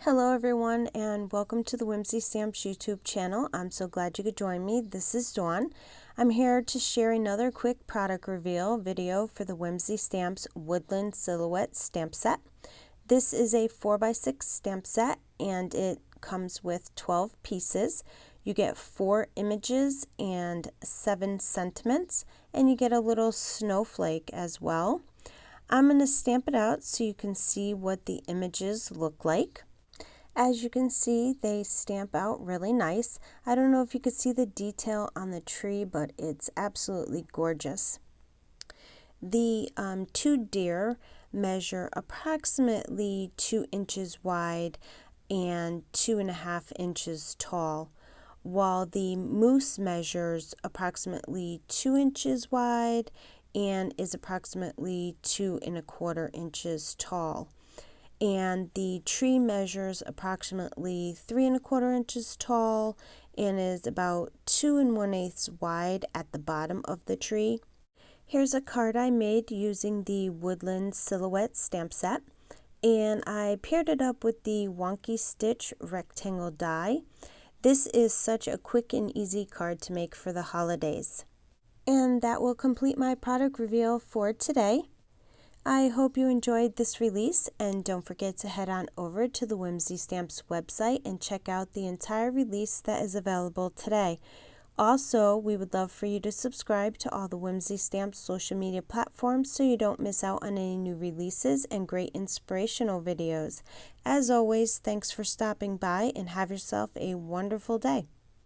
Hello everyone and welcome to the Whimsy Stamps YouTube channel. I'm so glad you could join me. This is Dawn. I'm here to share another quick product reveal video for the Whimsy Stamps Woodland Silhouette Stamp Set. This is a 4x6 stamp set and it comes with 12 pieces. You get 4 images and 7 sentiments, and you get a little snowflake as well. I'm going to stamp it out so you can see what the images look like. As you can see, they stamp out really nice. I don't know if you could see the detail on the tree, but it's absolutely gorgeous. The 2 deer measure approximately 2 inches wide and 2.5 inches tall, while the moose measures approximately 2 inches wide and is approximately 2.25 inches tall. And the tree measures approximately 3.25 inches tall and is about 2 1/8 wide at the bottom of the tree. Here's a card I made using the Woodland Silhouette Stamp Set, and I paired it up with the Wonky Stitch rectangle die. This is such a quick and easy card to make for the holidays. And that will complete my product reveal for today. I hope you enjoyed this release, and don't forget to head on over to the Whimsy Stamps website and check out the entire release that is available today. Also, we would love for you to subscribe to all the Whimsy Stamps social media platforms so you don't miss out on any new releases and great inspirational videos. As always, thanks for stopping by and have yourself a wonderful day.